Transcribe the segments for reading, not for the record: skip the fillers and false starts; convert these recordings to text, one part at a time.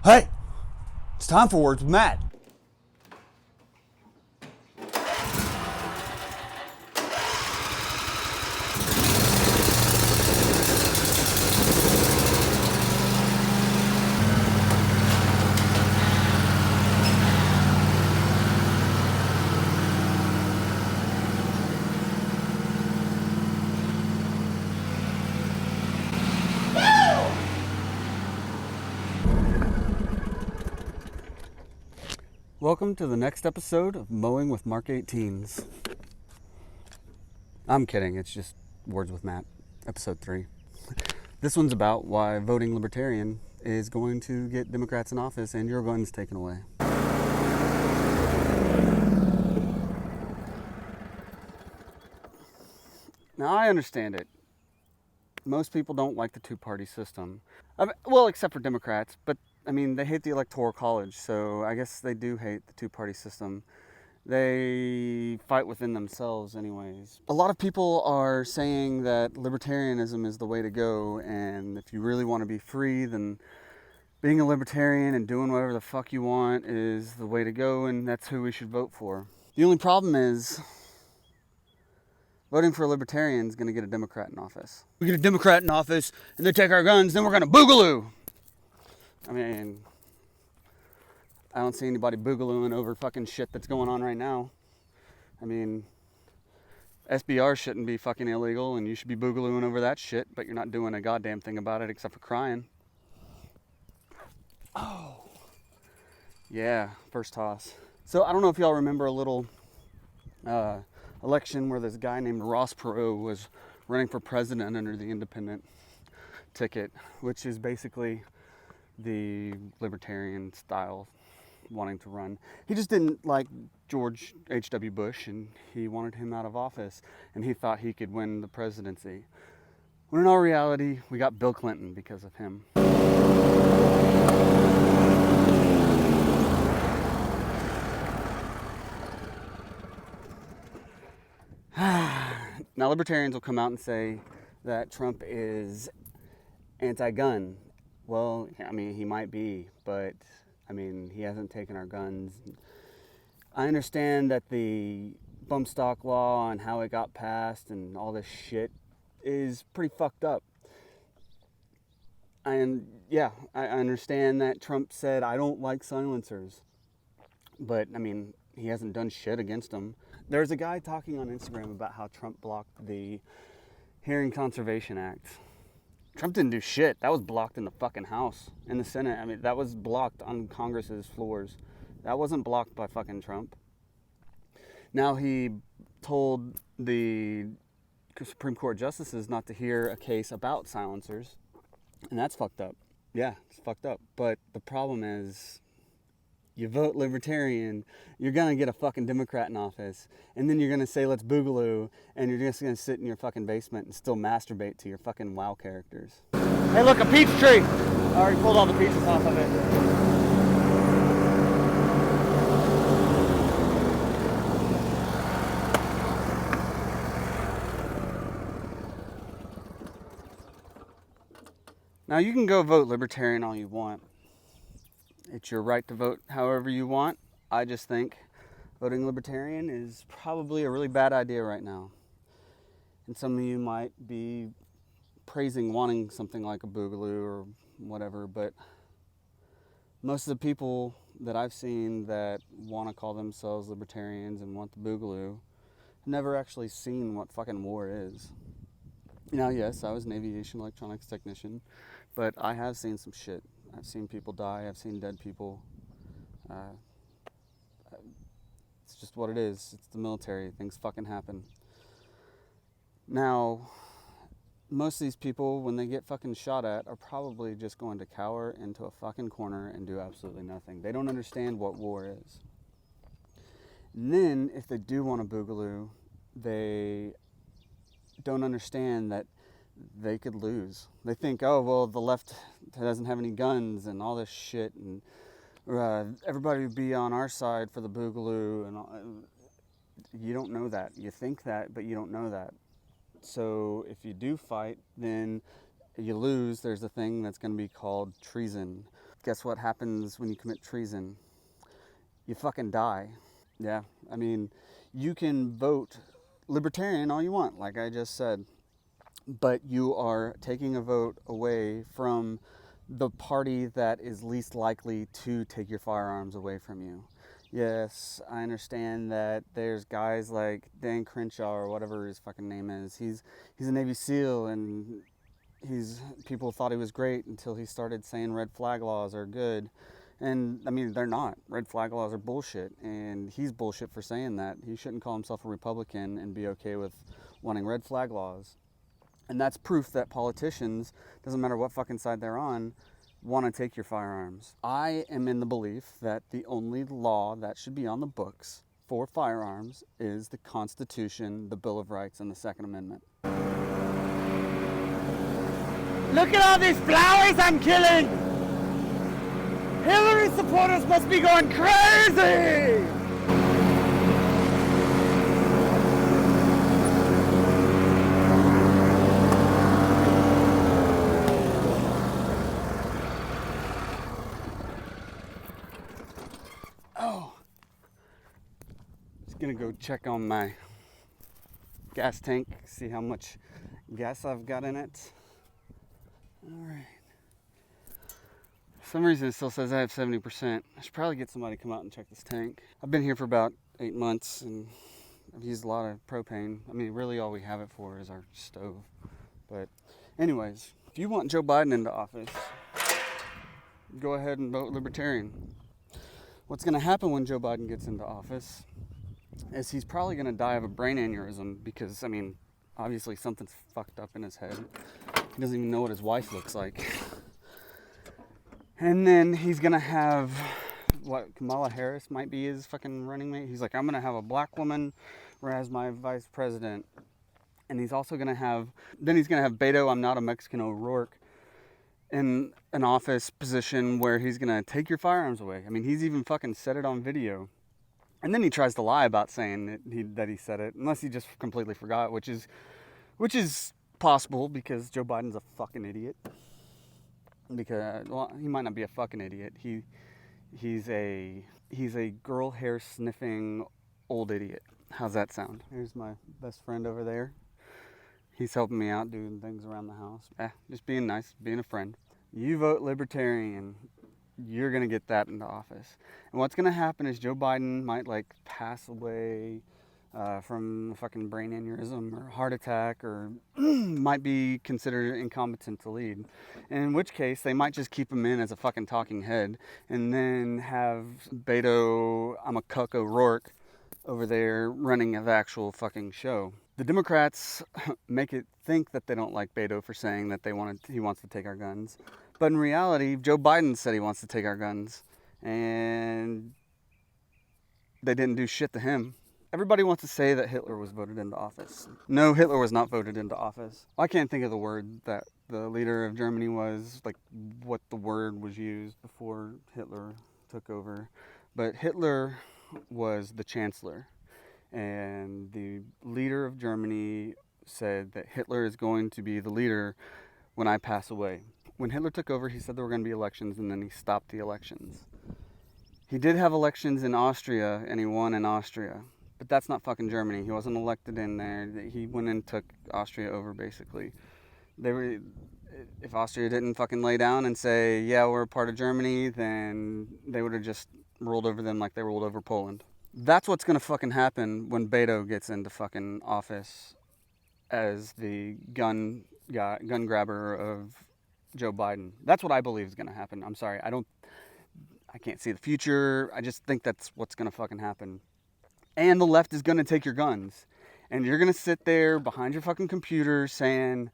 Hey, it's time for Words with Matt. Welcome to the next episode of Mowing with Mark 18s. I'm kidding, it's just Words with Matt, episode 3. This one's about why voting Libertarian is going to get Democrats in office and your guns taken away. Now, I understand it. Most people don't like the two-party system. Well, except for Democrats, but I mean, they hate the Electoral College, so I guess they do hate the two-party system. They fight within themselves anyways. A lot of people are saying that libertarianism is the way to go, and if you really want to be free, then being a libertarian and doing whatever the fuck you want is the way to go, and that's who we should vote for. The only problem is voting for a libertarian is going to get a Democrat in office. We get a Democrat in office, and they take our guns, then we're going to boogaloo. I mean, I don't see anybody boogalooing over fucking shit that's going on right now. I mean, SBR shouldn't be fucking illegal, and you should be boogalooing over that shit, but you're not doing a goddamn thing about it except for crying. Oh. Yeah, first toss. So I don't know if y'all remember a little election where this guy named Ross Perot was running for president under the independent ticket, which is basically the libertarian style wanting to run. He just didn't like George H.W. Bush, and he wanted him out of office, and he thought he could win the presidency. When in all reality, we got Bill Clinton because of him. Now, libertarians will come out and say that Trump is anti-gun. Well, I mean, he might be, but, I mean, he hasn't taken our guns. I understand that the bump stock law and how it got passed and all this shit is pretty fucked up. And, yeah, I understand that Trump said, I don't like silencers. But, I mean, he hasn't done shit against them. There's a guy talking on Instagram about how Trump blocked the Hearing Conservation Act. Trump didn't do shit. That was blocked in the fucking House, in the Senate. I mean, that was blocked on Congress's floors. That wasn't blocked by fucking Trump. Now he told the Supreme Court justices not to hear a case about silencers, and that's fucked up. Yeah, it's fucked up. But the problem is, you vote libertarian, you're gonna get a fucking Democrat in office, and then you're gonna say let's boogaloo, and you're just gonna sit in your fucking basement and still masturbate to your fucking WoW characters. Hey, look, a peach tree! I already pulled all the peaches off of it. Now, you can go vote libertarian all you want. It's your right to vote however you want. I just think voting libertarian is probably a really bad idea right now. And some of you might be praising wanting something like a boogaloo or whatever, but most of the people that I've seen that want to call themselves libertarians and want the boogaloo have never actually seen what fucking war is. Now, yes, I was an aviation electronics technician, but I have seen some shit. I've seen people die. I've seen dead people. It's just what it is. It's the military. Things fucking happen. Now, most of these people, when they get fucking shot at, are probably just going to cower into a fucking corner and do absolutely nothing. They don't understand what war is. And then, if they do want a boogaloo, they don't understand that they could lose. They think, oh, well, the left doesn't have any guns and all this shit, and everybody would be on our side for the boogaloo. And all. You don't know that. You think that, but you don't know that. So if you do fight, then you lose. There's a thing that's going to be called treason. guess what happens when you commit treason? You fucking die. Yeah, I mean, you can vote Libertarian all you want, like I just said, but you are taking a vote away from the party that is least likely to take your firearms away from you. Yes, I understand that there's guys like Dan Crenshaw or whatever his fucking name is. He's a Navy SEAL, and people thought he was great until he started saying red flag laws are good. And I mean, they're not. Red flag laws are bullshit, and he's bullshit for saying that. He shouldn't call himself a Republican and be okay with wanting red flag laws. And that's proof that politicians, doesn't matter what fucking side they're on, want to take your firearms. I am in the belief that the only law that should be on the books for firearms is the Constitution, the Bill of Rights, and the Second Amendment. Look at all these flowers I'm killing! Hillary supporters must be going crazy! Oh, just gonna go check on my gas tank, see how much gas I've got in it. All right. For some reason it still says I have 70%. I should probably get somebody to come out and check this tank. I've been here for about 8 months and I've used a lot of propane. I mean, really all we have it for is our stove. But anyways, if you want Joe Biden into office, go ahead and vote Libertarian. What's going to happen when Joe Biden gets into office is he's probably going to die of a brain aneurysm because, I mean, obviously something's fucked up in his head. He doesn't even know what his wife looks like. And then he's going to have, Kamala Harris might be his fucking running mate. He's like, I'm going to have a black woman as my vice president. And he's also going to have, he's going to have Beto, I'm not a Mexican O'Rourke, in an office position where he's going to take your firearms away. I mean, he's even fucking said it on video. And then he tries to lie about saying that he said it, unless he just completely forgot, which is possible because Joe Biden's a fucking idiot. Because, well, he might not be a fucking idiot. He's a girl hair sniffing old idiot. How's that sound? Here's my best friend over there. He's helping me out doing things around the house. Just being nice, being a friend. You vote Libertarian, you're going to get that into office. And what's going to happen is Joe Biden might pass away from a fucking brain aneurysm or heart attack, or might be considered incompetent to lead. In which case, they might just keep him in as a fucking talking head and then have Beto, I'm a cuck O'Rourke, over there running the actual fucking show. The Democrats make it think that they don't like Beto for saying that he wants to take our guns. But in reality, Joe Biden said he wants to take our guns. And they didn't do shit to him. Everybody wants to say that Hitler was voted into office. No, Hitler was not voted into office. I can't think of the word that the leader of Germany was, what the word was used before Hitler took over. But Hitler was the chancellor. And the leader of Germany said that Hitler is going to be the leader when I pass away. When Hitler took over, he said there were going to be elections, and then he stopped the elections. He did have elections in Austria, and he won in Austria. But that's not fucking Germany. He wasn't elected in there. He went and took Austria over, basically. If Austria didn't fucking lay down and say, yeah, we're a part of Germany, then they would have just rolled over them like they rolled over Poland. That's what's going to fucking happen when Beto gets into fucking office as the gun grabber of Joe Biden. That's what I believe is going to happen. I'm sorry. I can't see the future. I just think that's what's going to fucking happen. And the left is going to take your guns. And you're going to sit there behind your fucking computer saying,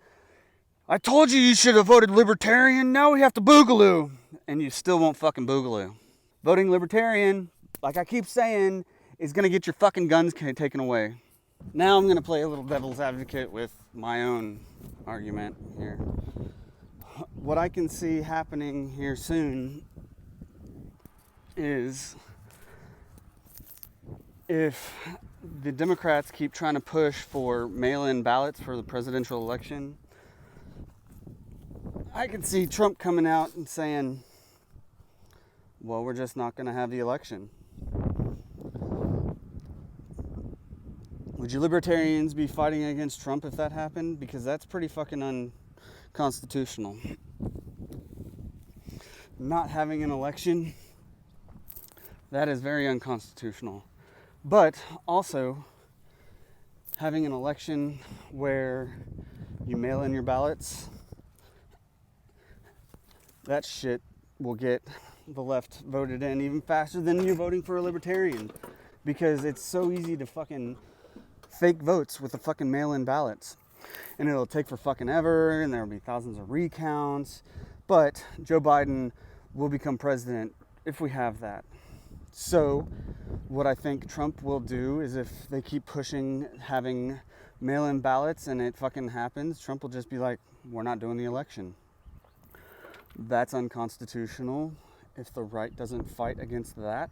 I told you should have voted Libertarian. Now we have to boogaloo. And you still won't fucking boogaloo. Voting Libertarian, like I keep saying, is going to get your fucking guns taken away. Now I'm going to play a little devil's advocate with my own argument here. What I can see happening here soon is if the Democrats keep trying to push for mail-in ballots for the presidential election, I can see Trump coming out and saying, well, we're just not going to have the election. Would you libertarians be fighting against Trump if that happened? Because that's pretty fucking unconstitutional. Not having an election, that is very unconstitutional. But also, having an election where you mail in your ballots, that shit will get the left voted in even faster than you voting for a libertarian. Because it's so easy to fucking fake votes with the fucking mail-in ballots. And it'll take for fucking ever, and there'll be thousands of recounts. But Joe Biden will become president if we have that. So what I think Trump will do is, if they keep pushing having mail-in ballots and it fucking happens, Trump will just be like, we're not doing the election. That's unconstitutional. If the right doesn't fight against that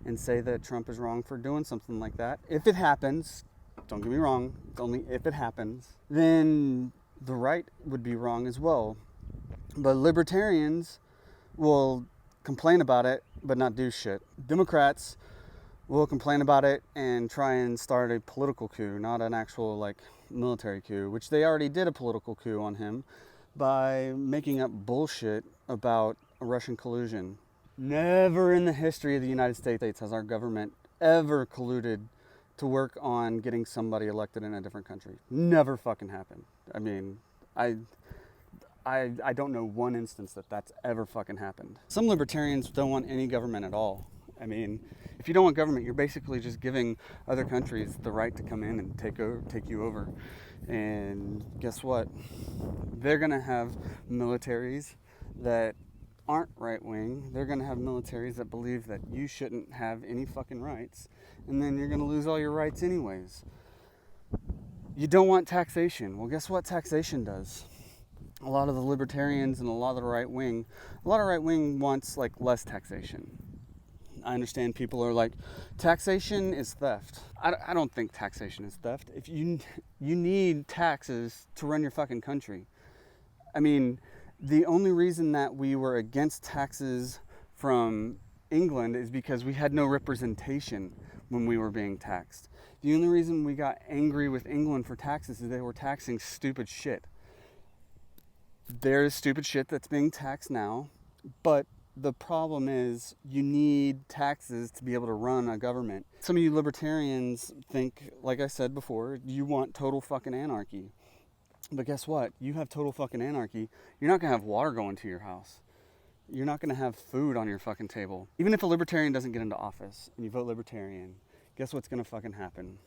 and say that Trump is wrong for doing something like that, if it happens, don't get me wrong, it's only if it happens, then the right would be wrong as well. But libertarians will complain about it but not do shit. Democrats will complain about it and try and start a political coup, not an actual like military coup, which they already did a political coup on him by making up bullshit about Russian collusion. Never in the history of the United States has our government ever colluded to work on getting somebody elected in a different country. Never fucking happened. I mean, I don't know one instance that that's ever fucking happened. Some libertarians don't want any government at all. I mean, if you don't want government, you're basically just giving other countries the right to come in and take you over. And guess what? They're gonna have militaries that aren't right-wing. They're gonna have militaries that believe that you shouldn't have any fucking rights. And then you're gonna lose all your rights anyways. You don't want taxation. Well, guess what taxation does? A lot of the libertarians and a lot of the right wing wants like less taxation. I understand people are like, taxation is theft. I don't think taxation is theft. If you need taxes to run your fucking country. I mean, the only reason that we were against taxes from England is because we had no representation when we were being taxed. The only reason we got angry with England for taxes is they were taxing stupid shit. There's stupid shit that's being taxed now, but the problem is you need taxes to be able to run a government. Some of you libertarians think, like I said before, you want total fucking anarchy. But guess what? You have total fucking anarchy. You're not going to have water going to your house. You're not going to have food on your fucking table. Even if a libertarian doesn't get into office and you vote libertarian, guess what's going to fucking happen?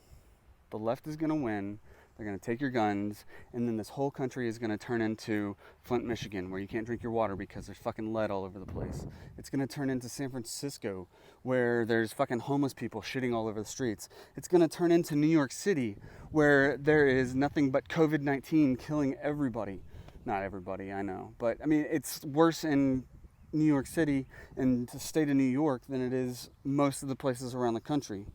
The left is going to win. They're going to take your guns, and then this whole country is going to turn into Flint, Michigan, where you can't drink your water because there's fucking lead all over the place. It's going to turn into San Francisco, where there's fucking homeless people shitting all over the streets. It's going to turn into New York City, where there is nothing but COVID-19 killing everybody. Not everybody, I know. But, I mean, it's worse in New York City and the state of New York than it is most of the places around the country.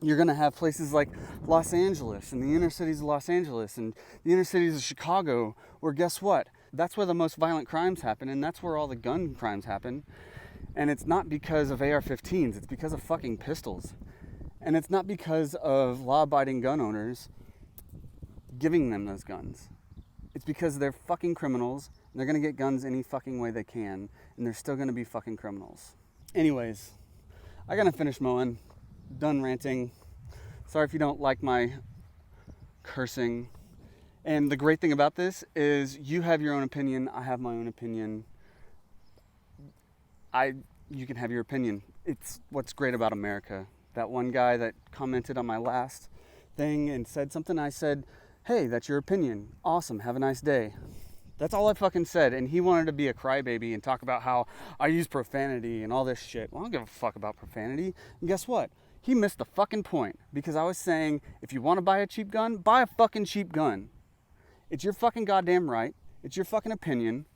You're going to have places like Los Angeles and the inner cities of Los Angeles and the inner cities of Chicago, where guess what? That's where the most violent crimes happen, and that's where all the gun crimes happen. And it's not because of AR-15s, it's because of fucking pistols. And it's not because of law-abiding gun owners giving them those guns. It's because they're fucking criminals, and they're going to get guns any fucking way they can, and they're still going to be fucking criminals. Anyways, I got to finish mowing. Done ranting. Sorry if you don't like my cursing. And the great thing about this is you have your own opinion. I have my own opinion. You can have your opinion. It's what's great about America. That one guy that commented on my last thing and said something, I said, hey, that's your opinion. Awesome. Have a nice day. That's all I fucking said. And he wanted to be a crybaby and talk about how I use profanity and all this shit. Well, I don't give a fuck about profanity. And guess what? He missed the fucking point, because I was saying, if you want to buy a cheap gun, buy a fucking cheap gun. It's your fucking goddamn right. It's your fucking opinion.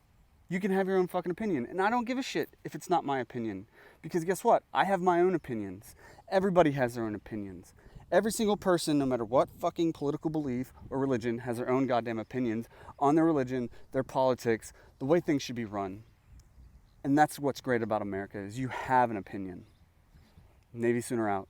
You can have your own fucking opinion. And I don't give a shit if it's not my opinion. Because guess what? I have my own opinions. Everybody has their own opinions. Every single person, no matter what fucking political belief or religion, has their own goddamn opinions on their religion, their politics, the way things should be run. And that's what's great about America is you have an opinion. Navy Sooner out.